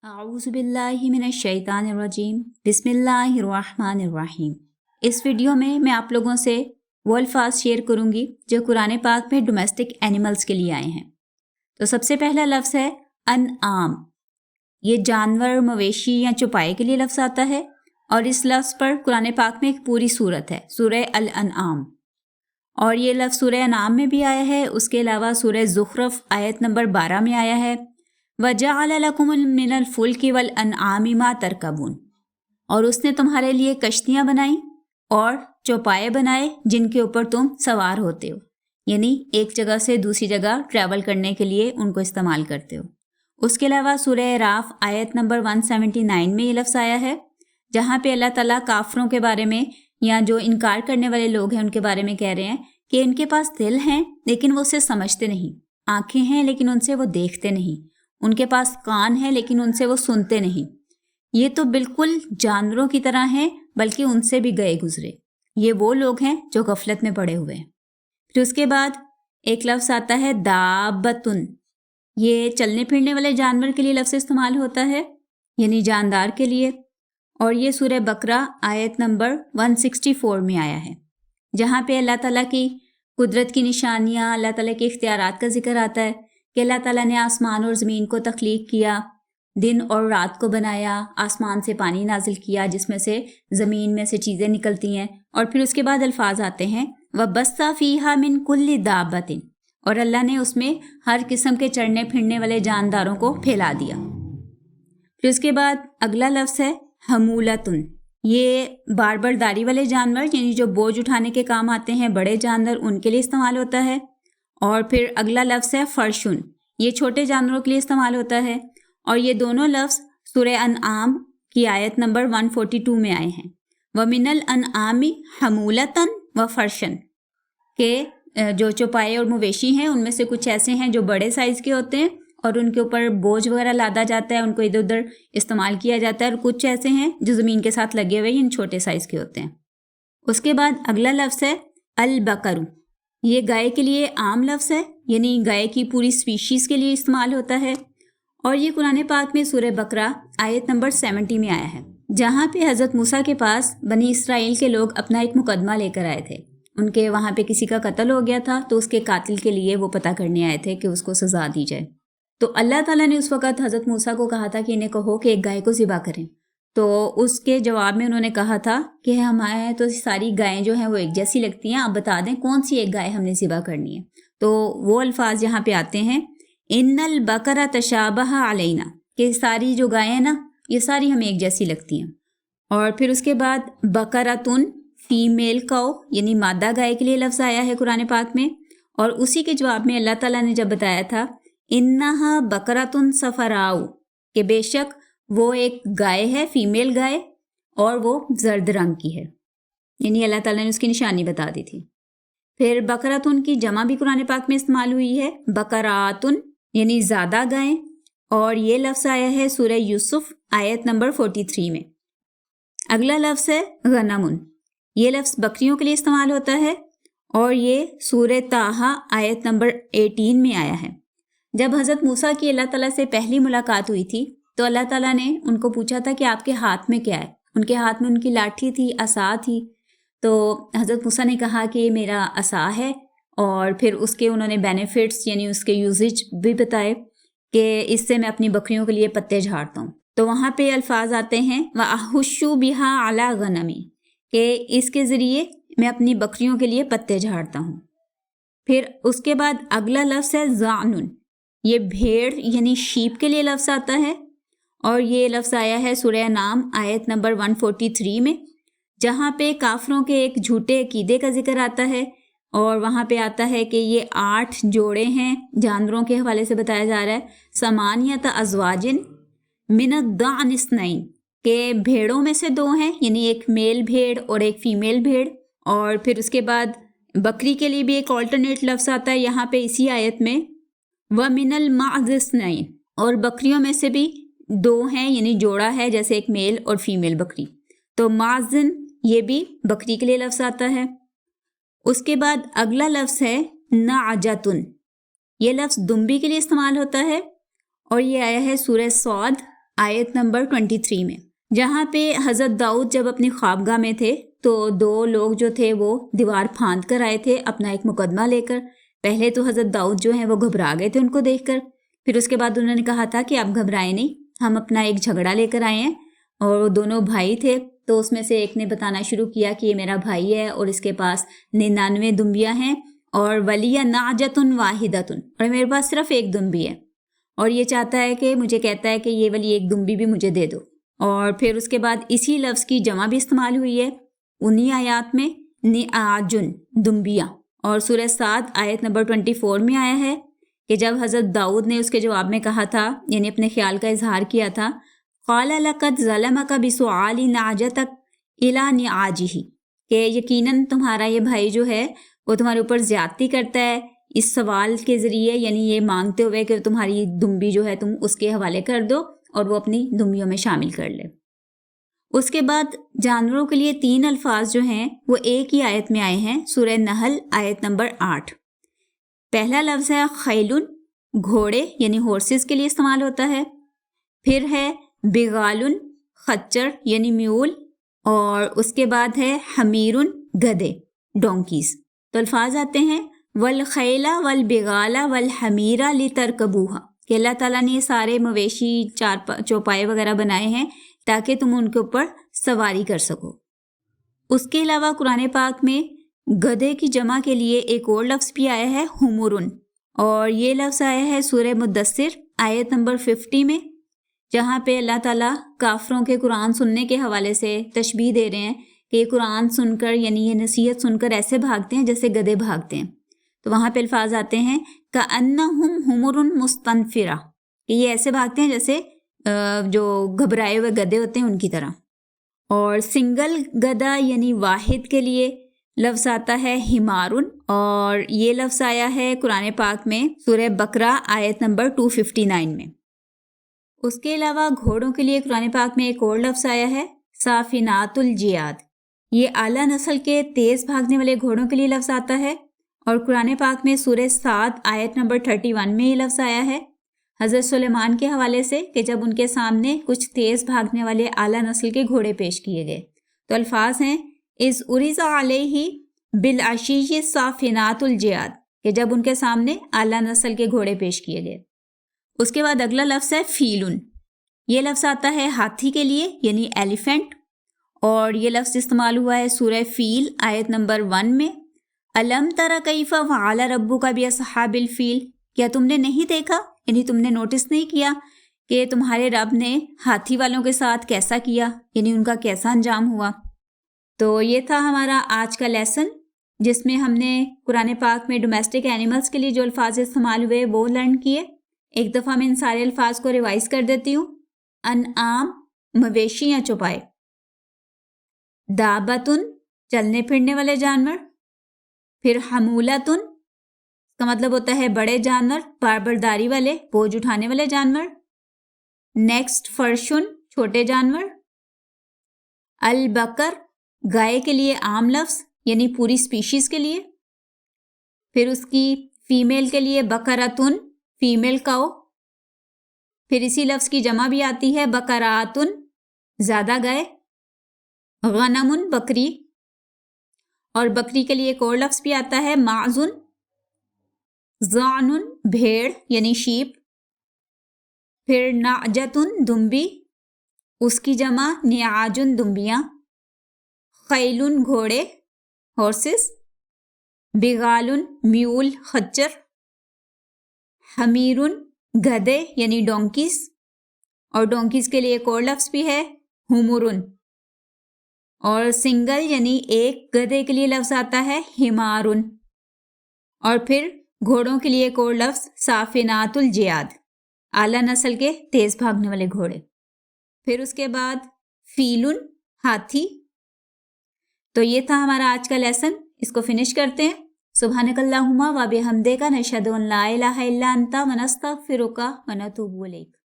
اعوذ باللہ من الشیطان الرجیم بسم اللہ الرحمن الرحیم۔ اس ویڈیو میں آپ لوگوں سے وہ الفاظ شیئر کروں گی جو قرآن پاک میں ڈومیسٹک اینیملز کے لیے آئے ہیں۔ تو سب سے پہلا لفظ ہے انعام۔ یہ جانور، مویشی یا چوپائے کے لیے لفظ آتا ہے، اور اس لفظ پر قرآن پاک میں ایک پوری سورت ہے، سورہ الانعام، اور یہ لفظ سورہ انعام میں بھی آیا ہے۔ اس کے علاوہ سورہ زخرف آیت نمبر 12 میں آیا ہے، وَجَعَلَ لَكُم مِّنَ الْفُلْكِ وَالْأَنْعَامِ مَا تَرْكَبُونَ، اور اس نے تمہارے لیے کشتیاں بنائیں اور چوپائے بنائے جن کے اوپر تم سوار ہوتے ہو، یعنی ایک جگہ سے دوسری جگہ ٹریول کرنے کے لیے ان کو استعمال کرتے ہو۔ اس کے علاوہ سورہ اعراف آیت نمبر 179 میں یہ لفظ آیا ہے، جہاں پہ اللہ تعالیٰ کافروں کے بارے میں یا جو انکار کرنے والے لوگ ہیں ان کے بارے میں کہہ رہے ہیں کہ ان کے پاس دل ہیں لیکن وہ اسے سمجھتے نہیں، آنکھیں ہیں لیکن ان سے وہ دیکھتے نہیں، ان کے پاس کان ہے لیکن ان سے وہ سنتے نہیں، یہ تو بالکل جانوروں کی طرح ہیں بلکہ ان سے بھی گئے گزرے۔ یہ وہ لوگ ہیں جو غفلت میں پڑے ہوئے ہیں۔ پھر اس کے بعد ایک لفظ آتا ہے دابتن۔ یہ چلنے پھرنے والے جانور کے لیے لفظ استعمال ہوتا ہے، یعنی جاندار کے لیے، اور یہ سورہ بقرہ آیت نمبر 164 میں آیا ہے، جہاں پہ اللہ تعالیٰ کی قدرت کی نشانیاں، اللہ تعالیٰ کے اختیارات کا ذکر آتا ہے کہ اللہ تعالیٰ نے آسمان اور زمین کو تخلیق کیا، دن اور رات کو بنایا، آسمان سے پانی نازل کیا جس میں سے زمین میں سے چیزیں نکلتی ہیں، اور پھر اس کے بعد الفاظ آتے ہیں وَبَثَّ فِيهَا مِن كُلِّ دَابَّةٍ، اور اللہ نے اس میں ہر قسم کے چڑھنے پھرنے والے جانداروں کو پھیلا دیا۔ پھر اس کے بعد اگلا لفظ ہے حمولتن۔ یہ بار برداری والے جانور، یعنی جو بوجھ اٹھانے کے کام آتے ہیں، بڑے جانور، ان کے لیے استعمال ہوتا ہے۔ اور پھر اگلا لفظ ہے فرشن۔ یہ چھوٹے جانوروں کے لیے استعمال ہوتا ہے، اور یہ دونوں لفظ سورہ انعام کی آیت نمبر 142 میں آئے ہیں، وَمِنَ الْأَنْعَامِ حَمُولَةً وَفَرْشًا، کہ جو چوپائے اور مویشی ہیں ان میں سے کچھ ایسے ہیں جو بڑے سائز کے ہوتے ہیں اور ان کے اوپر بوجھ وغیرہ لادا جاتا ہے، ان کو ادھر ادھر استعمال کیا جاتا ہے، اور کچھ ایسے ہیں جو زمین کے ساتھ لگے ہوئے ان چھوٹے سائز کے ہوتے ہیں۔ اس کے بعد اگلا لفظ ہے البقر۔ یہ گائے کے لیے عام لفظ ہے، یعنی گائے کی پوری سپیشیز کے لیے استعمال ہوتا ہے، اور یہ قرآن پاک میں سورہ بقرہ آیت نمبر 70 میں آیا ہے، جہاں پہ حضرت موسیٰ کے پاس بنی اسرائیل کے لوگ اپنا ایک مقدمہ لے کر آئے تھے۔ ان کے وہاں پہ کسی کا قتل ہو گیا تھا، تو اس کے قاتل کے لیے وہ پتہ کرنے آئے تھے کہ اس کو سزا دی جائے۔ تو اللہ تعالیٰ نے اس وقت حضرت موسیٰ کو کہا تھا کہ انہیں کہو کہ ایک گائے کو ذبح کریں، تو اس کے جواب میں انہوں نے کہا تھا کہ ہمارے تو ساری گائیں جو ہیں وہ ایک جیسی لگتی ہیں، آپ بتا دیں کون سی ایک گائے ہم نے ذبح کرنی ہے۔ تو وہ الفاظ یہاں پہ آتے ہیں ان البقر تشابہ علینا، کہ ساری جو گائیں ہیں نا یہ ساری ہمیں ایک جیسی لگتی ہیں۔ اور پھر اس کے بعد بقرتن فیمیل کاؤ، یعنی مادہ گائے کے لیے لفظ آیا ہے قرآن پاک میں، اور اسی کے جواب میں اللہ تعالیٰ نے جب بتایا تھا انہا بقرتن صفراء، کہ بے شک وہ ایک گائے ہے، فیمیل گائے، اور وہ زرد رنگ کی ہے، یعنی اللہ تعالیٰ نے اس کی نشانی بتا دی تھی۔ پھر بقرتن کی جمع بھی قرآن پاک میں استعمال ہوئی ہے، بقراتن، یعنی زیادہ گائیں، اور یہ لفظ آیا ہے سورہ یوسف آیت نمبر 43 میں۔ اگلا لفظ ہے غنمن۔ یہ لفظ بکریوں کے لیے استعمال ہوتا ہے، اور یہ سورہ طٰہٰ آیت نمبر 18 میں آیا ہے۔ جب حضرت موسیٰ کی اللہ تعالیٰ سے پہلی ملاقات ہوئی تھی تو اللہ تعالیٰ نے ان کو پوچھا تھا کہ آپ کے ہاتھ میں کیا ہے؟ ان کے ہاتھ میں ان کی لاٹھی تھی، عصا تھی، تو حضرت موسیٰ نے کہا کہ میرا عصا ہے، اور پھر اس کے انہوں نے بینیفٹس یعنی اس کے یوزیج بھی بتائے کہ اس سے میں اپنی بکریوں کے لیے پتے جھاڑتا ہوں۔ تو وہاں پہ الفاظ آتے ہیں وَأَحُشُّ بِهَا عَلَى غَنَمِي، کہ اس کے ذریعے میں اپنی بکریوں کے لیے پتے جھاڑتا ہوں۔ پھر اس کے بعد اگلا لفظ ہے ضَعْنٌ۔ یہ بھیڑ یعنی شیپ کے لیے لفظ آتا ہے، اور یہ لفظ آیا ہے سورہ انعام آیت نمبر 143 میں، جہاں پہ کافروں کے ایک جھوٹے عقیدے کا ذکر آتا ہے، اور وہاں پہ آتا ہے کہ یہ 8 جوڑے ہیں، جانوروں کے حوالے سے بتایا جا رہا ہے، ثمانیۃ ازواج من الضأن اثنین، کہ بھیڑوں میں سے 2 ہیں، یعنی ایک میل بھیڑ اور ایک فیمیل بھیڑ۔ اور پھر اس کے بعد بکری کے لیے بھی ایک آلٹرنیٹ لفظ آتا ہے یہاں پہ اسی آیت میں، وَمِنَ الْمَعْزِ اثْنَيْنِ، اور بکریوں میں سے بھی 2 ہیں، یعنی جوڑا ہے، جیسے ایک میل اور فیمیل بکری۔ تو معزن یہ بھی بکری کے لیے لفظ آتا ہے۔ اس کے بعد اگلا لفظ ہے نعجتن۔ یہ لفظ دمبی کے لیے استعمال ہوتا ہے، اور یہ آیا ہے سورہ صاد آیت نمبر 23 میں، جہاں پہ حضرت داؤد جب اپنی خوابگاہ میں تھے تو 2 لوگ جو تھے وہ دیوار پھاند کر آئے تھے اپنا ایک مقدمہ لے کر۔ پہلے تو حضرت داؤد جو ہیں وہ گھبرا گئے تھے ان کو دیکھ کر، پھر اس کے بعد انہوں نے کہا تھا کہ آپ گھبرائیں نہیں، ہم اپنا ایک جھگڑا لے کر آئے ہیں۔ اور وہ دونوں بھائی تھے، تو اس میں سے ایک نے بتانا شروع کیا کہ یہ میرا بھائی ہے اور اس کے پاس 99 دمبیاں ہیں، اور ولیہ نعجۃ واحدۃ، اور میرے پاس صرف ایک دمبی ہے، اور یہ چاہتا ہے کہ مجھے کہتا ہے کہ یہ والی ایک دمبی بھی مجھے دے دو۔ اور پھر اس کے بعد اسی لفظ کی جمع بھی استعمال ہوئی ہے انہی آیات میں، نعاجن، دمبیاں۔ اور سورہ صاد آیت نمبر 24 میں آیا ہے کہ جب حضرت داؤد نے اس کے جواب میں کہا تھا، یعنی اپنے خیال کا اظہار کیا تھا، قال لقد ظلمک بسؤال نعجتک الی نعاجہ، کہ یقیناً تمہارا یہ بھائی جو ہے وہ تمہارے اوپر زیادتی کرتا ہے اس سوال کے ذریعے، یعنی یہ مانگتے ہوئے کہ تمہاری دمبی جو ہے تم اس کے حوالے کر دو اور وہ اپنی دمبیوں میں شامل کر لے۔ اس کے بعد جانوروں کے لیے 3 الفاظ جو ہیں وہ ایک ہی آیت میں آئے ہیں، سورہ نحل آیت نمبر 8۔ پہلا لفظ ہے خیلن، گھوڑے یعنی ہورسز کے لیے استعمال ہوتا ہے۔ پھر ہے بغالن، خچر یعنی میول، اور اس کے بعد ہے حمیرن، گدھے، ڈونکیز۔ تو الفاظ آتے ہیں والخیل والبغال والحمیر لترکبوها، کہ اللہ تعالیٰ نے یہ سارے مویشی چوپائے وغیرہ بنائے ہیں تاکہ تم ان کے اوپر سواری کر سکو۔ اس کے علاوہ قرآن پاک میں گدھے کی جمع کے لیے ایک اور لفظ بھی آیا ہے، حمرن، اور یہ لفظ آیا ہے سورہ مدثر آیت نمبر 50 میں، جہاں پہ اللہ تعالیٰ کافروں کے قرآن سننے کے حوالے سے تشبیہ دے رہے ہیں کہ یہ قرآن سن کر، یعنی یہ نصیحت سن کر ایسے بھاگتے ہیں جیسے گدھے بھاگتے ہیں۔ تو وہاں پہ الفاظ آتے ہیں کأنہم حمر مستنفرہ، کہ یہ ایسے بھاگتے ہیں جیسے جو گھبرائے ہوئے گدھے ہوتے ہیں ان کی طرح۔ اور سنگل گدھا یعنی واحد کے لیے لفظ آتا ہے حمارن، اور یہ لفظ آیا ہے قرآن پاک میں سورہ بقرہ آیت نمبر 259 میں۔ اس کے علاوہ گھوڑوں کے لیے قرآن پاک میں ایک اور لفظ آیا ہے صافنات الجیاد، یہ اعلیٰ نسل کے تیز بھاگنے والے گھوڑوں کے لیے لفظ آتا ہے۔ اور قرآن پاک میں سورہ صاد آیت نمبر 31 میں یہ لفظ آیا ہے حضرت سلیمان کے حوالے سے کہ جب ان کے سامنے کچھ تیز بھاگنے والے اعلیٰ نسل کے گھوڑے پیش کیے گئے، تو الفاظ ہیں اذ عرض علیہ بالعشی صافنات الجیاد، کہ جب ان کے سامنے اعلیٰ نسل کے گھوڑے پیش کیے گئے۔ اس کے بعد اگلا لفظ ہے فیلن، یہ لفظ آتا ہے ہاتھی کے لیے یعنی ایلیفینٹ، اور یہ لفظ استعمال ہوا ہے سورہ فیل آیت نمبر 1 میں، الم تر کیف فعل ربک باصحاب الفیل، کیا تم نے نہیں دیکھا، یعنی تم نے نوٹس نہیں کیا کہ تمہارے رب نے ہاتھی والوں کے ساتھ کیسا کیا، یعنی ان کا کیسا انجام ہوا۔ تو یہ تھا ہمارا آج کا لیسن، جس میں ہم نے قرآن پاک میں ڈومیسٹک اینیملز کے لیے جو الفاظ استعمال ہوئے وہ لرن کیے۔ ایک دفعہ میں ان سارے الفاظ کو ریوائز کر دیتی ہوں۔ انعام، مویشی یا چوپائے، دابتن، چلنے پھرنے والے جانور، پھر حمولتن، اس کا مطلب ہوتا ہے بڑے جانور، باربرداری والے، بوجھ اٹھانے والے جانور۔ نیکسٹ فرشن، چھوٹے جانور۔ البقر، گائے کے لیے عام لفظ یعنی پوری سپیشیز کے لیے۔ پھر اس کی فیمیل کے لیے بقراتن، فیمیل کاؤ۔ پھر اسی لفظ کی جمع بھی آتی ہے بقراتن، زیادہ گائے۔ غنمن، بکری، اور بکری کے لیے ایک اور لفظ بھی آتا ہے معزن۔ ضانن، بھیڑ یعنی شیپ۔ پھر نعجتن، دمبی، اس کی جمع نعاجن، دمبیاں۔ خیلن، گھوڑے، ہارسز۔ بغالن، میول، خچر۔ حمیرن، گدھے یعنی ڈونکیز، اور ڈونکیز کے لیے ایک اور لفظ بھی ہے حمرن۔ اور سنگل یعنی ایک گدھے کے لیے لفظ آتا ہے حمارن۔ اور پھر گھوڑوں کے لیے ایک اور لفظ صافنات الجیاد، اعلیٰ نسل کے تیز بھاگنے والے گھوڑے۔ پھر اس کے بعد فیلن، ہاتھی۔ تو یہ تھا ہمارا آج کا لیسن، اس کو فنش کرتے ہیں۔ سبحانک اللہم و بحمدک، نشہد ان لا الہ الا انت، ونستغفرک ونتوب الیک۔